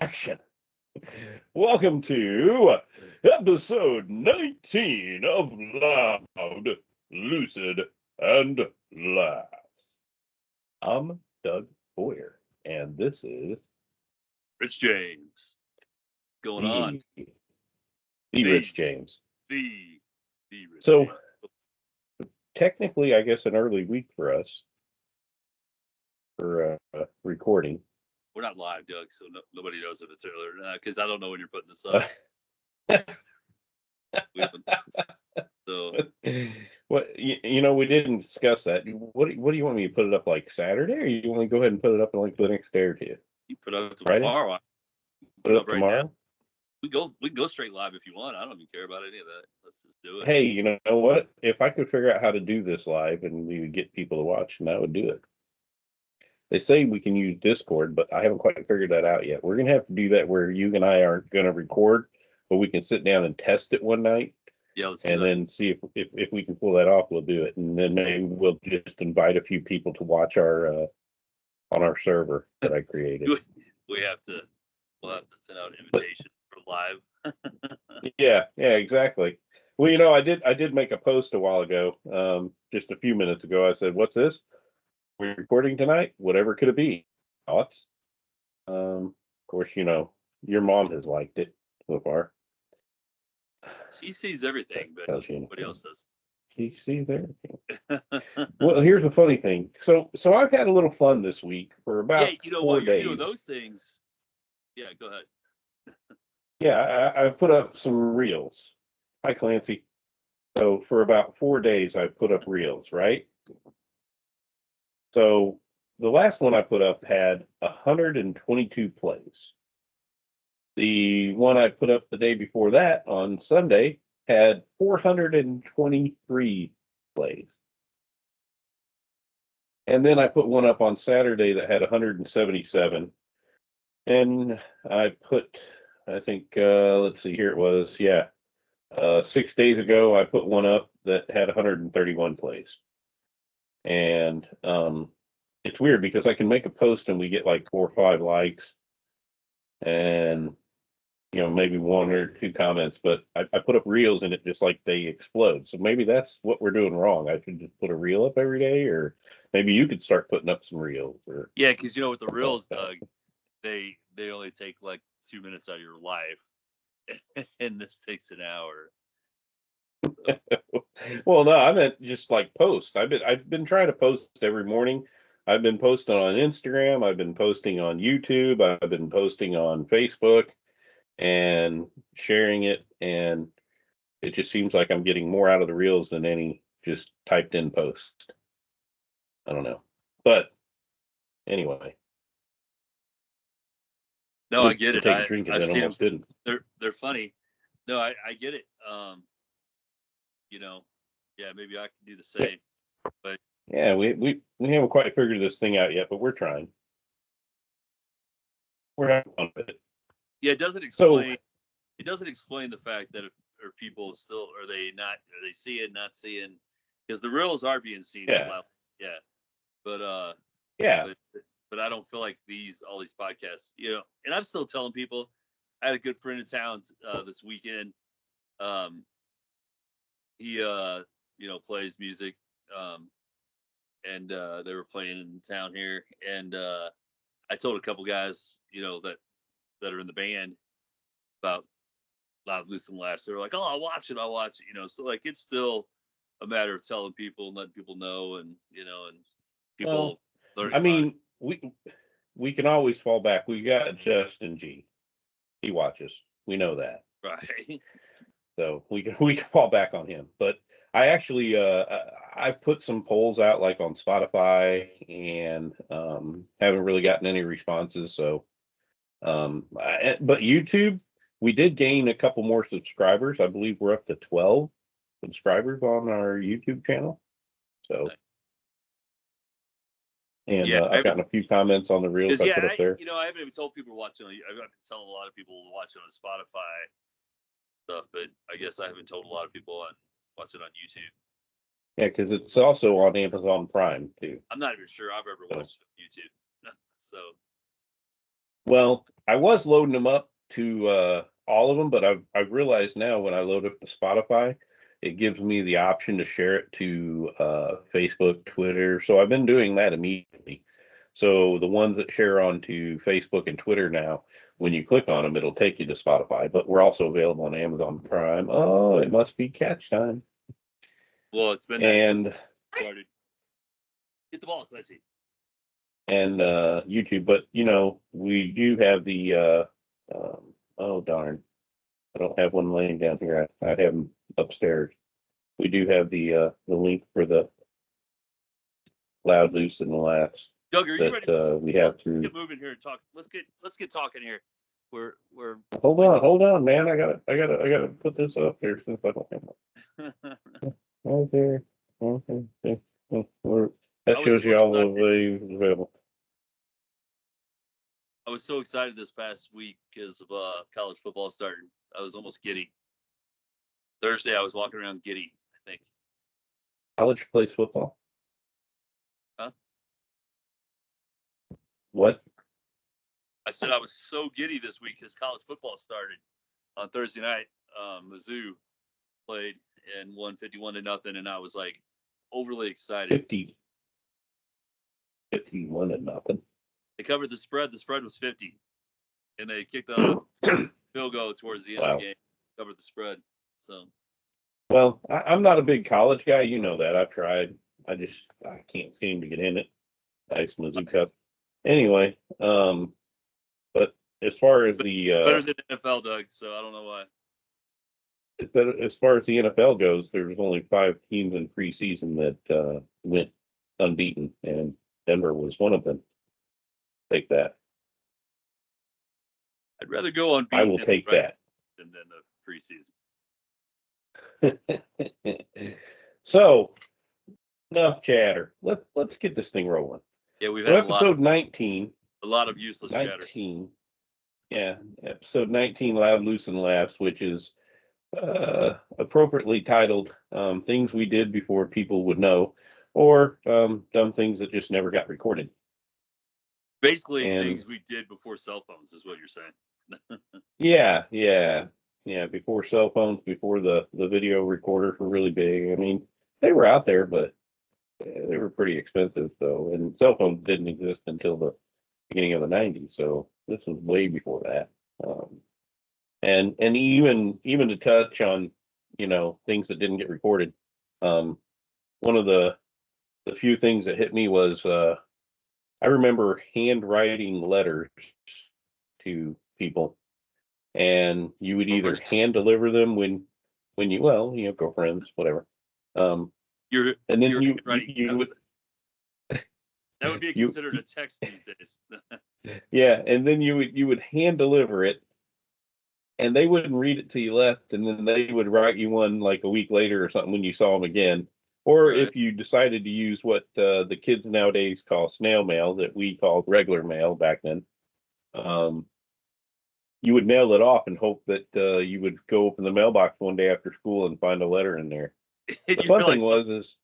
Action. Welcome to episode 19 of Loud, Lucid, and Laugh. I'm Doug Boyer, and this is Rich James. Going on. the, the The Rich James. the Rich So, James. technically, I guess an early week for us for recording. We're not live, Doug, so nobody knows if it's earlier or not, because I don't know when you're putting this up. So we didn't discuss that. What do you want me to put it up like Saturday, or you want me to go ahead and put it up in like the next day or two? you put it up Friday? tomorrow. Put it up right tomorrow? now. We can go straight live if you want. I don't even care about any of that. Let's just do it. Hey, you know what? If I could figure out how to do this live and we would get people to watch, and I would do it. They say we can use Discord, but I haven't quite figured that out yet. We're gonna have to do that where you and I aren't gonna record, but we can sit down and test it one night. Yeah, let's And do that. then see if we can pull that off, we'll do it. And then maybe we'll just invite a few people to watch our on our server that I created. We'll have to send out an invitation for live. Yeah, exactly. Well, I did make a post a while ago, just a few minutes ago. I said, "What's this? We're recording tonight. Whatever could it be? Thoughts?" Of course, your mom has liked it so far. She sees everything, but nobody else does. She sees everything. Well, here's the funny thing. So I've had a little fun this week for about 4 while you're days. doing those things. Yeah, go ahead. Yeah, I put up some reels. Hi, Clancy. So for about 4 days, I put up reels, right? So the last one I put up had 122 plays. The one I put up the day before that on Sunday had 423 plays. And then I put one up on Saturday that had 177. And I think, let's see, here it was. Yeah. 6 days ago, I put one up that had 131 plays. And it's weird because I can make a post and we get like 4 or 5 likes and, maybe 1 or 2 comments, but I put up reels and it just like they explode. So maybe that's what we're doing wrong. I should just put a reel up every day, or maybe you could start putting up some reels. Or yeah, because with the reels, Doug, they only take like 2 minutes out of your life, and this takes an hour. Well, no, I meant just like post. I've been trying to post every morning. I've been posting on Instagram. I've been posting on YouTube. I've been posting on Facebook and sharing it, and it just seems like I'm getting more out of the reels than any just typed in post. I don't know, but anyway. No, I get it. Take a drink and I've then seen almost them. didn't. They're funny. No, I get it. Yeah, maybe I can do the same. But yeah, we haven't quite figured this thing out yet, but we're trying. We're having fun with it. Yeah, it doesn't explain the fact that if people still are they seeing, not seeing, because the reels are being seen. Yeah. Yeah. But yeah. But I don't feel like all these podcasts, and I'm still telling people. I had a good friend in town this weekend. He plays music, and they were playing in town here, and I told a couple guys that are in the band about Loud, Loose, and Laughs. They were like, "Oh, I'll watch it. So like it's still a matter of telling people and letting people know, and and people learning. I mean, we can always fall back. We got Justin G. He watches. We know that, right? So we can fall back on him. But I actually I've put some polls out like on Spotify and haven't really gotten any responses. So but YouTube, we did gain a couple more subscribers. I believe we're up to 12 subscribers on our YouTube channel. So and I've gotten a few comments on the reels I put up there. I haven't even told people to watch it. I've been telling a lot of people to watch it on Spotify stuff, but I guess I haven't told a lot of people on watch it on YouTube. Yeah, because it's also on Amazon Prime too. I'm not even sure I've ever watched YouTube. So Well, I was loading them up to all of them, but I've realized now when I load up to Spotify, it gives me the option to share it to Facebook, Twitter. So I've been doing that immediately. So the ones that share onto Facebook and Twitter now, when you click on them, it'll take you to Spotify. But we're also available on Amazon Prime. Oh, it must be catch time. Well, it's been And started. Get the ball, Clancy. and YouTube. But we do have the oh darn, I don't have one laying down here. I have them upstairs. We do have the link for the loud, loose, and laughs Doug, are you ready? that we have through. Get moving here and talk. Let's get talking here. We're Hold on, man. I gotta put this up here since I don't have it. Right there. Okay. That shows you all of the available. I was so excited this past week because of college football starting. I was almost giddy. Thursday, I was walking around giddy, I think. College plays football? Huh? What? I said I was so giddy this week because college football started on Thursday night. Mizzou played and won 51-0, and I was like overly excited. 51-0. They covered the spread. The spread was 50, and they kicked a field goal towards the end of the game. Covered the spread. So. Well, I'm not a big college guy. You know that. I've tried. I can't seem to get in it. Nice Mizzou Cup. Anyway, but as far as the better than NFL, Doug. So I don't know why. As far as the NFL goes, there's only 5 teams in preseason that went unbeaten, and Denver was one of them. Take that. I'd rather go unbeaten. I will take that than the preseason. So, enough chatter. Let's get this thing rolling. Yeah, we've had episode 19. A lot of useless 19, chatter. Yeah, episode 19, Loud, Loose, and Laughs, which is appropriately titled Things We Did Before People Would Know, or Dumb Things That Just Never Got Recorded. Basically, things we did before cell phones is what you're saying. Yeah. Before cell phones, before the video recorders were really big. I mean, they were out there, but they were pretty expensive, though. And cell phones didn't exist until the beginning of the 90s, so this was way before that. And even to touch on, things that didn't get recorded. One of the few things that hit me was I remember handwriting letters to people, and you would either hand deliver them when you girlfriends, whatever. And then you would. That would be considered a text these days. Yeah, and then you would hand deliver it, and they wouldn't read it till you left, and then they would write you one like a week later or something when you saw them again. Or if you decided to use what the kids nowadays call snail mail, that we called regular mail back then, you would mail it off and hope that you would go open the mailbox one day after school and find a letter in there. The fun thing was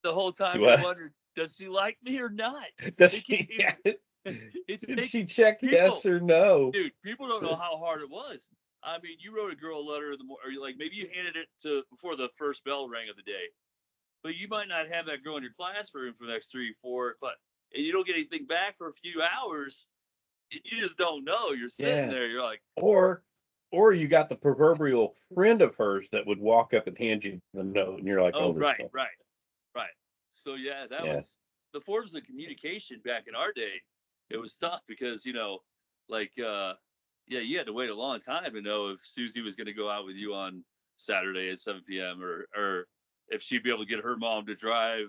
the whole time I wondered, does she like me or not? Did she check yes or no? Dude, people don't know how hard it was. I mean, you wrote a girl a letter in the morning, or like maybe you handed it before the first bell rang of the day, but you might not have that girl in your classroom for the next 3, 4, and you don't get anything back for a few hours. You just don't know. You're sitting there. You're like, or you got the proverbial friend of hers that would walk up and hand you the note, and you're like, right. So that was the forms of communication back in our day. It was tough because you had to wait a long time to know if Susie was going to go out with you on Saturday at 7 p.m. or if she'd be able to get her mom to drive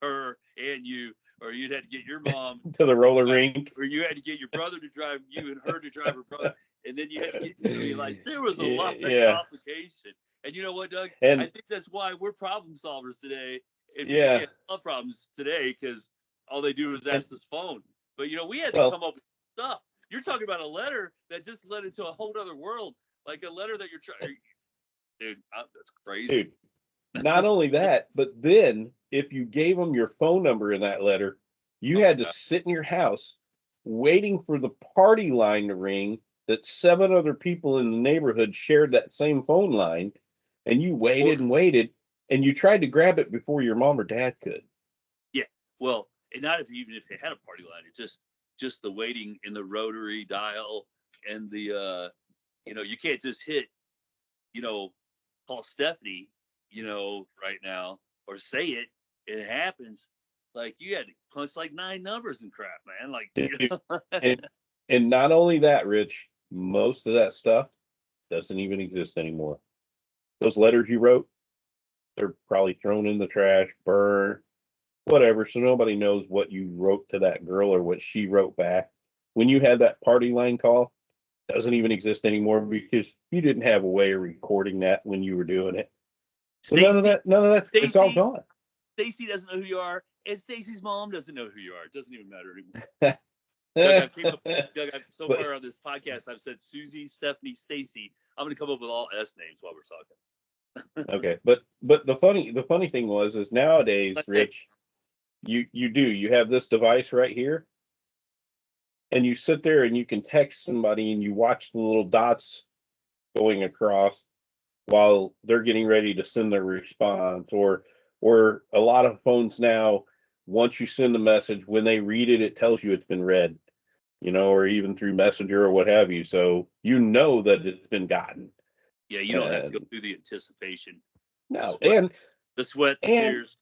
her and you, or you'd have to get your mom to the roller rink, or you had to get your brother to drive you and her to drive her brother, and then you had to get there was a lot of complication. And you know what, Doug? I think that's why we're problem solvers today. If you can't solve problems today because all they do is ask this phone. But we had to come up with stuff. You're talking about a letter that just led into a whole other world, like a letter that you're trying. Dude, that's crazy. Dude, not only that, but then if you gave them your phone number in that letter, you had to sit in your house waiting for the party line to ring, that 7 other people in the neighborhood shared that same phone line, and you Well, waited and waited, and you tried to grab it before your mom or dad could. yeah. Well, and not if even if they had a party line, it's just the waiting in the rotary dial and the you can't just hit, you know, call Stephanie, right now or say it, and it happens. Like you had to punch like 9 numbers and crap, man. Like And and not only that, Rich, most of that stuff doesn't even exist anymore. Those letters you wrote, they're probably thrown in the trash, burned, whatever. So nobody knows what you wrote to that girl or what she wrote back. When you had that party line call, doesn't even exist anymore because you didn't have a way of recording that when you were doing it. So Stacy, none of that, it's all Stacy, gone. Stacy doesn't know who you are, and Stacy's mom doesn't know who you are. It doesn't even matter anymore. Doug, I've so But far on this podcast, I've said Susie, Stephanie, Stacy. I'm gonna come up with all S names while we're talking. okay, but the funny thing is nowadays, Rich, you have this device right here, and you sit there and you can text somebody and you watch the little dots going across while they're getting ready to send their response, or a lot of phones now, once you send the message, when they read it, it tells you it's been read, or even through Messenger or what have you, so you know that it's been gotten. Yeah, you don't have to go And through the anticipation, the no, sweat, the and tears.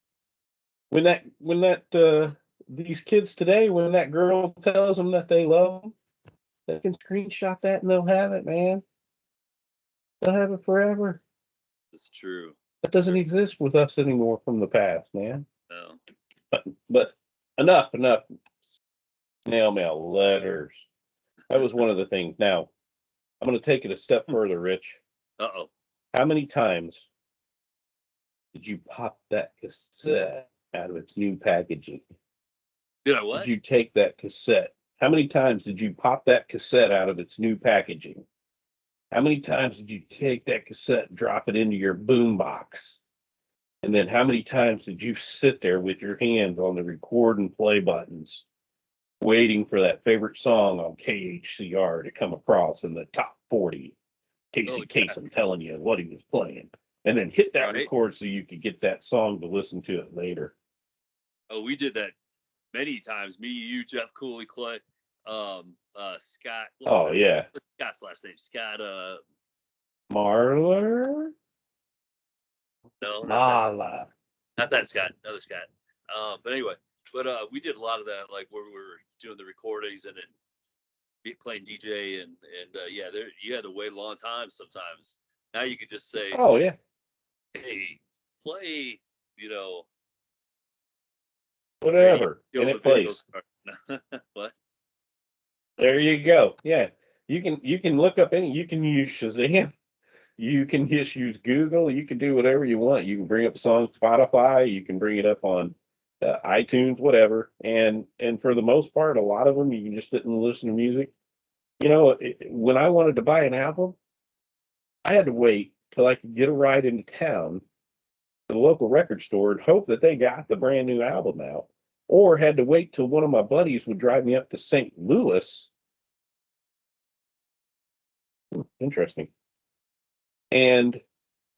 when that these kids today, when that girl tells them that they love them, they can screenshot that and they'll have it, man. They'll have it forever. It's true. That doesn't exist with us anymore from the past, man. No. But enough. Snail mail, letters. That was one of the things. Now, I'm going to take it a step further, Rich. Uh-oh. How many times did you pop that cassette out of its new packaging? Did I Did what? you take that cassette? How many times did you pop that cassette out of its new packaging? How many times did you take that cassette and drop it into your boom box? And then how many times did you sit there with your hands on the record and play buttons, waiting for that favorite song on KHCR to come across in the top 40? Oh Casey yeah. Kasem telling you what he was playing. And then hit that Right. record so you could get that song to listen to it later. Oh, we did that many times. Me, you, Jeff Cooley, Clay, Scott. What was Oh, that? yeah. What's Scott's last name? Scott. Marler? No, Mala. not that Scott. Another Scott. But anyway, we did a lot of that, like where we were doing the recordings and then playing DJ and yeah, there you had to wait a long time sometimes. Now you could just say, Oh, yeah. hey, play, you know, ready Whatever. till And the it video plays. starts. What? There you go. Yeah. You can look up you can use Shazam. You can just use Google. You can do whatever you want. You can bring up a song Spotify. You can bring it up on iTunes, whatever. And for the most part, a lot of them you can just sit and listen to music. When I wanted to buy an album, I had to wait till I could get a ride into town to the local record store and hope that they got the brand new album out, or had to wait till one of my buddies would drive me up to St. Louis. Interesting. And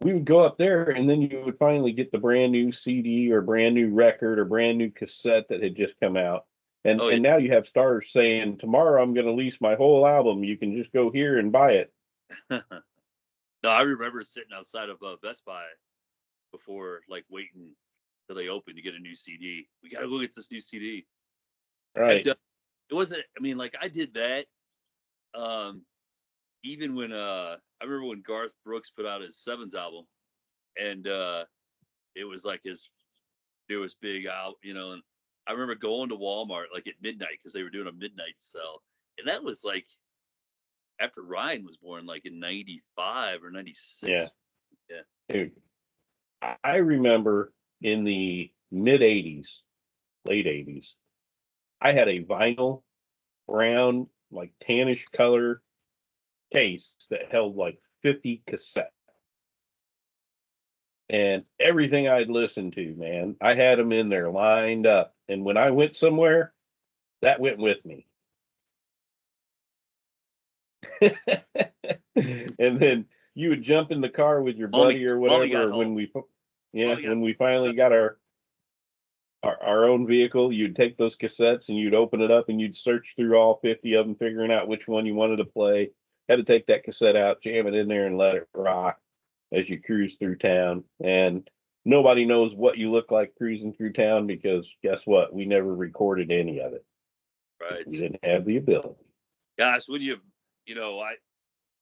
we would go up there, and then you would finally get the brand new CD or brand new record or brand new cassette that had just come out. And Oh yeah. and now you have stars saying, tomorrow I'm going to lease my whole album. You can just go here and buy it. No, I remember sitting outside of Best Buy before, like waiting till they opened to get a new CD. We got to go get this new CD. I've Right. done. It wasn't. I mean, like I did that. Um, Even when I remember when Garth Brooks put out his Sevens album, and it was like his newest big out, and I remember going to Walmart like at midnight because they were doing a midnight sell, and that was like after Ryan was born, like in '95 or Yeah. '96. Yeah. Dude, I remember in the mid 80s, late 80s, I had a vinyl brown, like tannish color case that held like 50 cassettes. And everything I'd listened to, man, I had them in there lined up. And when I went somewhere, that went with me. And then you would jump in the car with your Mommy, buddy or mommy whatever, got or when home. we, Mommy got when we home. So, finally got our own vehicle, you'd take those cassettes and you'd open it up and you'd search through all 50 of them, figuring out which one you wanted to play. Had to take that cassette out, jam it in there, and let it rock as you cruise through town. And nobody knows what you look like cruising through town because guess what? We never recorded any of it. right. We didn't have the ability. Gosh, when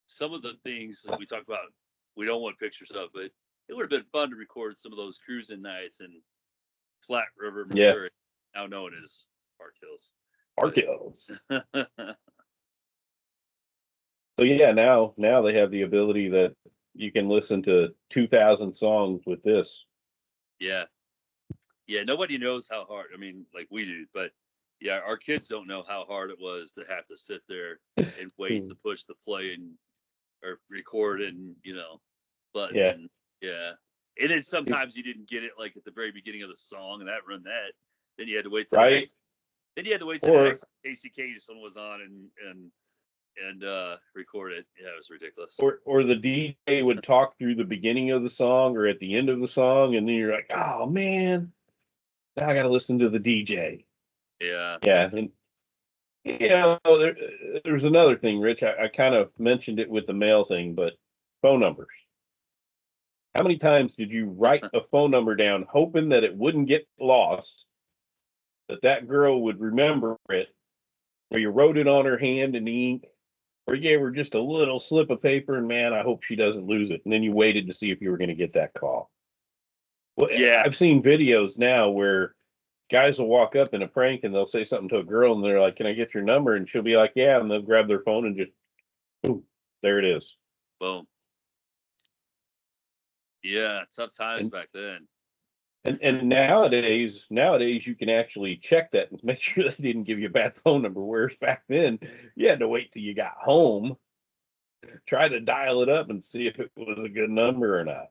some of the things that we talk about, we don't want pictures of, but it would have been fun to record some of those cruising nights in Flat River, Yeah, Missouri, now known as Park Hills. Park Hills. So yeah, now they have the ability that you can listen to 2,000 songs with this. Yeah. Yeah. Nobody knows how hard, I mean, like we do, but yeah, our kids don't know how hard it was to have to sit there and wait to push the play and or record and, button. Yeah, And yeah. And then sometimes you didn't get it like at the very beginning of the song and that run that. Then you had to wait till the right. next then you had to wait till the Or next Casey Kasem was on and record it. Yeah, it was ridiculous. or the DJ would talk through the beginning of the song or at the end of the song, and then you're like, oh man, now I got to listen to the DJ. Yeah. Yeah, and there's another thing, Rich. I kind of mentioned it with the mail thing, but phone numbers. How many times did you write a phone number down, hoping that it wouldn't get lost, that girl would remember it, or you wrote it on her hand in ink, or you gave her just a little slip of paper, and man, I hope she doesn't lose it. And then you waited to see if you were going to get that call. Well, Yeah. I've seen videos now where guys will walk up in a prank and they'll say something to a girl, and they're like, "Can I get your number?" And she'll be like, "Yeah," and they'll grab their phone and just, boom, there it is. Boom. Yeah, tough times And back then. and nowadays you can actually check that and make sure they didn't give you a bad phone number. Whereas back then you had to wait till you got home, try to dial it up and see if it was a good number or not.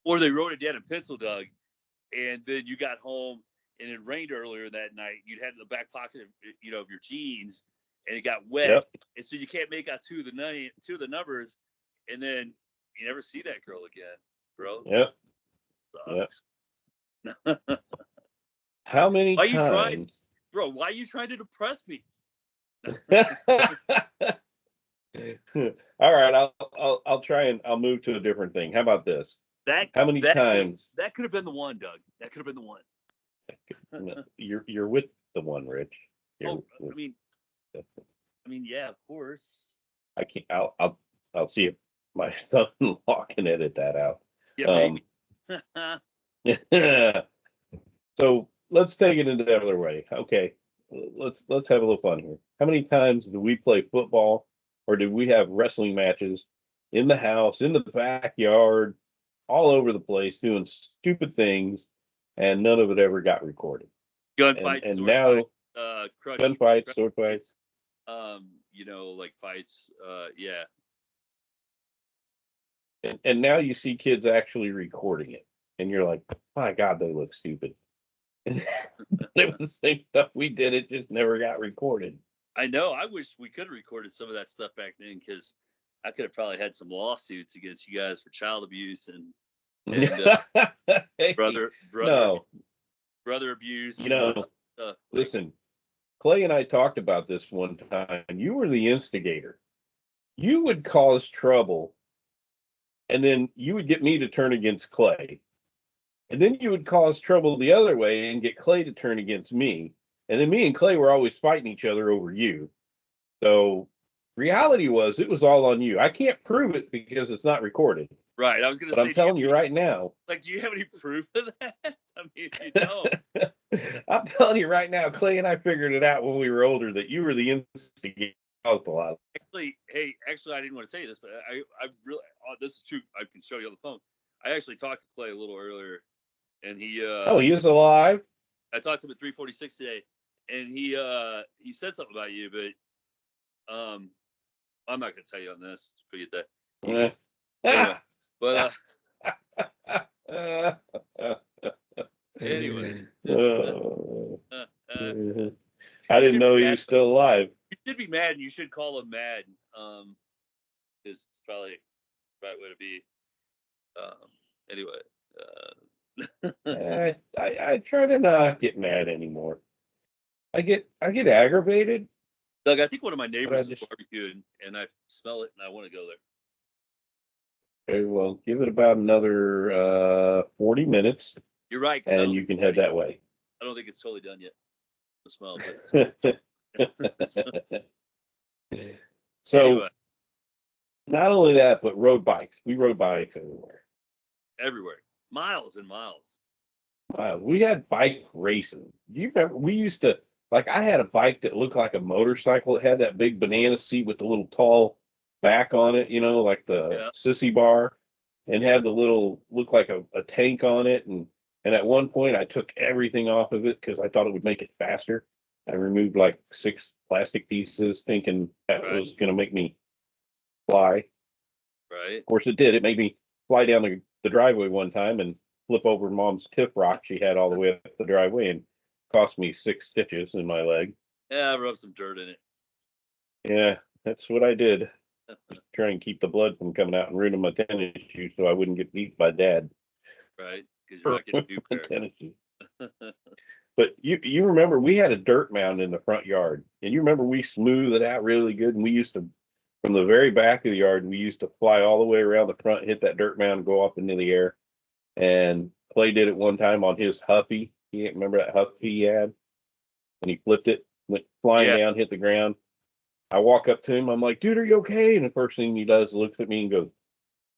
Or they wrote it down in pencil, Doug, and then you got home and it rained earlier that night. You'd had it in the back pocket of your jeans, and it got wet, Yep. and so you can't make out two of the numbers, and then you never see that girl again, bro. Yep. Yep. Sucks. How many Why you trying, times? bro? Why are you trying to depress me? All right, I'll try and I'll move to a different thing. How about this? That How many that could have times that could have been the one, Doug. That could have been the one. no, you're with the one, Rich? You're Oh, with, yeah, of course. I can't. I'll see if my son-in-law can edit that out. Yeah, maybe. So let's take it in the other way. Okay, let's have a little fun here. How many times do we play football, or do we have wrestling matches in the house, in the backyard, all over the place, doing stupid things, and none of it ever got recorded? Gunfights, And sword fights, now gunfights, sword fights, fights, like fights. Yeah. and now you see kids actually recording it, and you're like, my God, they look stupid. It was the same stuff we did. It just never got recorded. I know. I wish we could have recorded some of that stuff back then because I could have probably had some lawsuits against you guys for child abuse and Hey, brother no, brother abuse you and know, stuff. listen, Clay and I talked about this one time. You were the instigator. You would cause trouble, and then you would get me to turn against Clay. And then you would cause trouble the other way and get Clay to turn against me. And then me and Clay were always fighting each other over you. So reality was it was all on you. I can't prove it because it's not recorded. Right. I was gonna But I'm say, telling you right now. do you have any proof of that? I mean, if you don't. I'm telling you right now, Clay and I figured it out when we were older that you were the instigator. A lot. Actually, I didn't want to tell you this, but I really, this is true. I can show you on the phone. I actually talked to Clay a little earlier, and Oh, he is alive. I talked to him at 3:46 today, and he said something about you, but I'm not gonna tell you on this. Forget that. Anyway, but anyway, I you didn't should be know he mad. was still alive. You should be mad, and you should call him mad. It's probably the right way to be. Anyway, I try to not get mad anymore. I get aggravated, Doug, I think one of my but I neighbors is just barbecuing, and I smell it, and I want to go there. very well give it about another 40 minutes, You're right, because I and don't you think can it's head ready. that way. I don't think it's totally done yet. The smell, but So anyway, not only that, but road bikes. We rode bikes everywhere. everywhere, miles and miles. We had bike racing. You remember we used to like I had a bike that looked like a motorcycle. It had that big banana seat with the little tall back on it, like the Yeah, sissy bar, and yeah, had the little look like a tank on it. And at one point I took everything off of it because I thought it would make it faster. I removed like 6 plastic pieces, thinking that right, was going to make me fly. right. Of course, it did. It made me fly down the driveway one time and flip over Mom's tip rock she had all the way up the driveway and cost me 6 stitches in my leg. Yeah, I rubbed some dirt in it. Yeah, that's what I did. Try and keep the blood from coming out and ruining my tennis shoes so I wouldn't get beat by Dad Right, because you're for not getting a new the pair. tennis shoes. But you remember we had a dirt mound in the front yard, and you remember we smoothed it out really good, and we used to from the very back of the yard we used to fly all the way around the front, hit that dirt mound, go up into the air. And Clay did it one time on his Huffy. You remember that Huffy he had? And he flipped it, went flying Yeah. down, hit the ground. I walk up to him. I'm like, dude, are you okay? And the first thing he does looks at me and goes,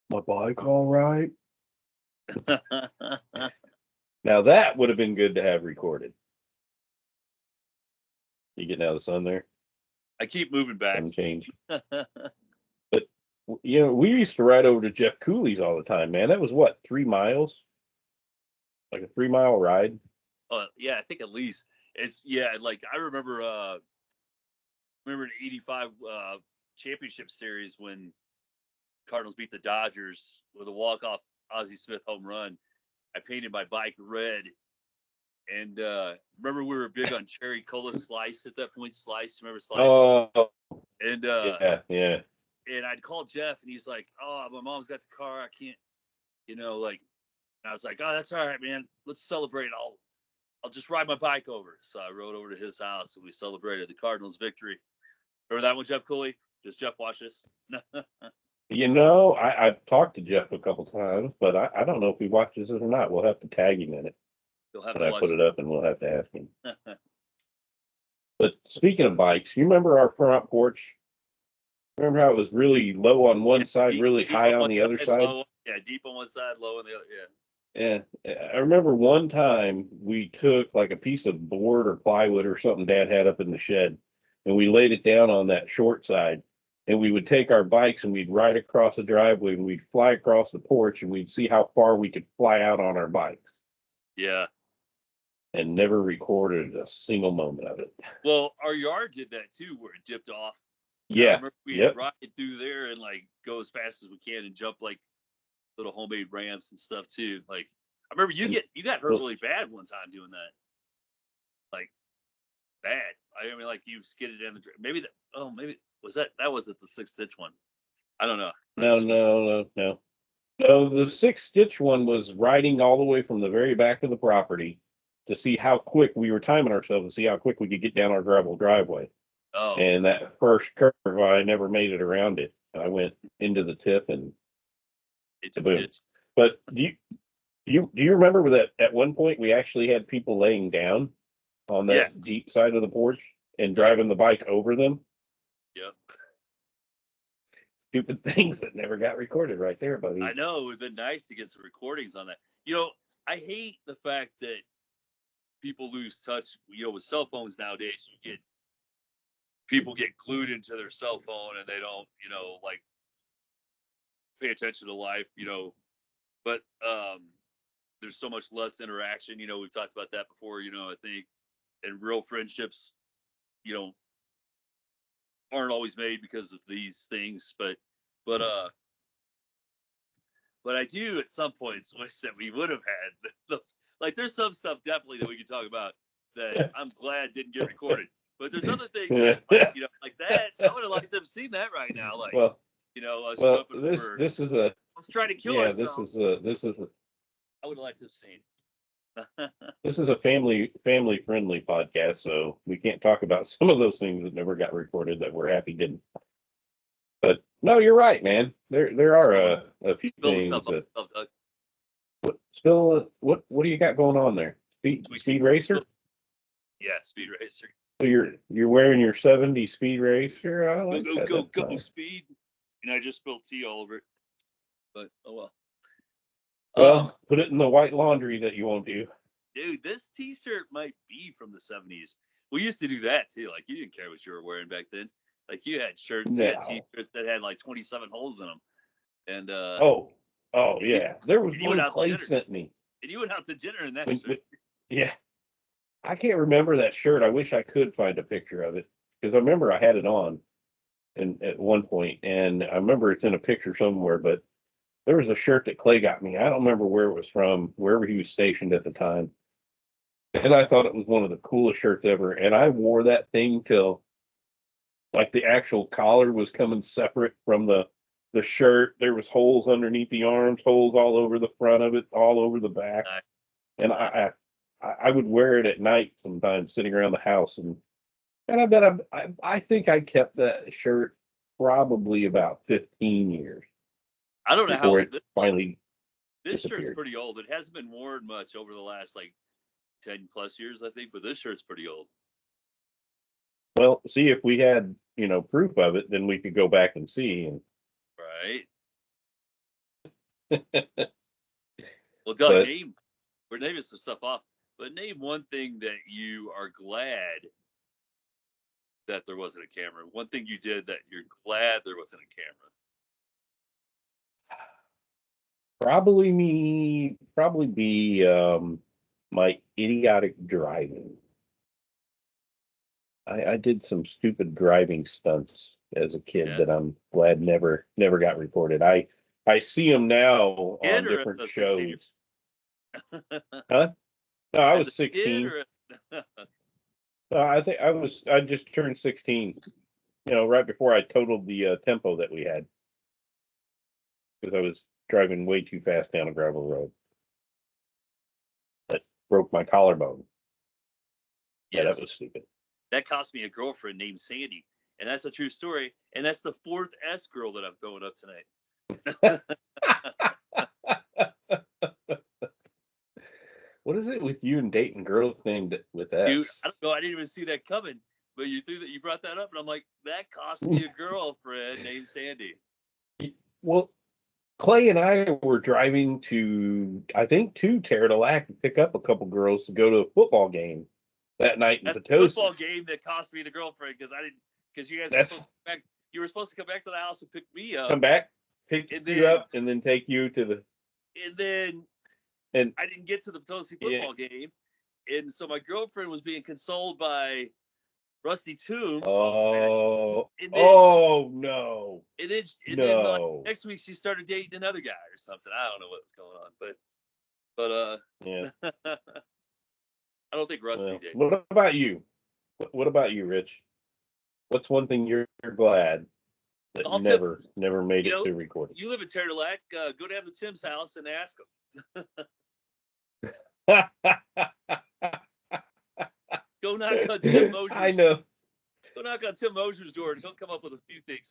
my bike all right? Now that would have been good to have recorded. You getting out of the sun there? I keep moving back. Sun change. But we used to ride over to Jeff Cooley's all the time, man. That was what, 3 miles? Like a 3 mile ride. Yeah, I think at least it's like I remember an '85 championship series when Cardinals beat the Dodgers with a walk-off Ozzie Smith home run. I painted my bike red, and remember we were big on cherry cola slice at that point. Slice, remember Slice? Oh, And yeah. and I'd call Jeff, and he's like, "Oh, my mom's got the car. I can't, like." And I was like, "Oh, that's all right, man. Let's celebrate. I'll just ride my bike over." So I rode over to his house, and we celebrated the Cardinals' victory. Remember that one, Jeff Cooley? Does Jeff watch this? I've talked to Jeff a couple times, but I don't know if he watches it or not. We'll have to tag him in it You'll have when to I watch put it up, and we'll have to ask him. But speaking of bikes, you remember our front porch? Remember how it was really low on one side, really deep on high on one the other side, side? low. Yeah, deep on one side, low on the other. Yeah. Yeah, I remember one time we took like a piece of board or plywood or something Dad had up in the shed, and we laid it down on that short side, and we would take our bikes and we'd ride across the driveway and we'd fly across the porch and we'd see how far we could fly out on our bikes, Yeah. and never recorded a single moment of it. Well, our yard did that too, where it dipped off. And I Yeah, remember we'd yep. ride through there and like go as fast as we can and jump like little homemade ramps and stuff too. Like I remember you got hurt Well, really bad one time doing that. Like bad. I mean, like you skidded down the maybe that. Oh, maybe that wasn't the 6 stitch one. I don't know. I no, just no, no, no. So the 6 stitch one was riding all the way from the very back of the property to see how quick we were timing ourselves to see how quick we could get down our gravel driveway. oh, And that first curve, I never made it around it. I went into the tip and it's a boom. ditch. But do you remember that at one point we actually had people laying down on Yeah. that deep side of the porch and Nice. driving the bike over them? Yep. Stupid things that never got recorded right there, buddy. I know it would have been nice to get some recordings on that. I hate the fact that people lose touch. With cell phones nowadays, people get glued into their cell phone and they don't, like pay attention to life. But there's so much less interaction. We've talked about that before. I think, and real friendships, you know, aren't always made because of these things. But I do at some points wish that we would have had those. Like, there's some stuff definitely that we could talk about that I'm glad didn't get recorded. But there's other things that, like, like that. I would have liked to have seen that right now. Like, well, us well, jumping over. this is a Let's try to kill yeah, ourselves. this is I would have liked to have seen. this is a family friendly podcast, so we can't talk about some of those things that never got recorded that we're happy didn't. But no, you're right, man. There are a few things that what do you got going on there? Speed racer? Yeah, speed racer. So you're wearing your 70 speed racer. I like Go speed. And I just spilled tea all over it. But oh well. Well, put it in the white laundry that you won't do. Dude, this T-shirt might be from the 70s. We used to do that too. Like, you didn't care what you were wearing back then. Like, you had shirts, you had T-shirts that had like 27 holes in them. And oh yeah, there was one Clay sent me. And you went out to dinner in that shirt. Yeah, I can't remember that shirt. I wish I could find a picture of it because I remember I had it on, and at one point, and I remember it's in a picture somewhere. But there was a shirt that Clay got me. I don't remember where it was from, wherever he was stationed at the time. And I thought it was one of the coolest shirts ever. And I wore that thing till like the actual collar was coming separate from the shirt. There was holes underneath the arms, holes all over the front of it, all over the back. And I would wear it at night sometimes, sitting around the house. And I bet I think I kept that shirt probably about 15 years. I don't know how it finally this shirt's pretty old. It hasn't been worn much over the last like 10 plus years, I think, but this shirt's pretty old. Well, see, if we had, proof of it, then we could go back and see. And right. Well, Doug, we're naming some stuff off, but name one thing that you are glad that there wasn't a camera. One thing you did that you're glad there wasn't a camera. Probably be my idiotic driving. I did some stupid driving stunts as a kid that I'm glad never got reported. I see them now on different shows. Huh? No, I was 16. I think I just turned 16. Right before I totaled the tempo that we had because I was driving way too fast down a gravel road. That broke my collarbone. Yeah, that was stupid. That cost me a girlfriend named Sandy, and that's a true story. And that's the 4th S girl that I'm throwing up tonight. What is it with you and dating girls named with S? Dude, I don't know. I didn't even see that coming. But you brought that up, and I'm like, that cost me a girlfriend named Sandy. Well, Clay and I were driving to Terre-de-Lac to pick up a couple girls to go to a football game that night in Potosi. That's the football game that cost me the girlfriend because you guys were supposed to come back. You were supposed to come back to the house and pick me up. Come back, pick you up, and then take you to the. And I didn't get to the Potosi football game, and so my girlfriend was being consoled by Rusty Toombs. No! And then like, next week she started dating another guy or something. I don't know what's going on, but yeah. I don't think Rusty did. What about you? What about you, Rich? What's one thing you're glad that never made it to recording? You live in Terre-de-Lac. Go down to Tim's house and ask him. Go knock on Tim Mosier's. I know. Go knock on Tim Mosier's door, and he'll come up with a few things.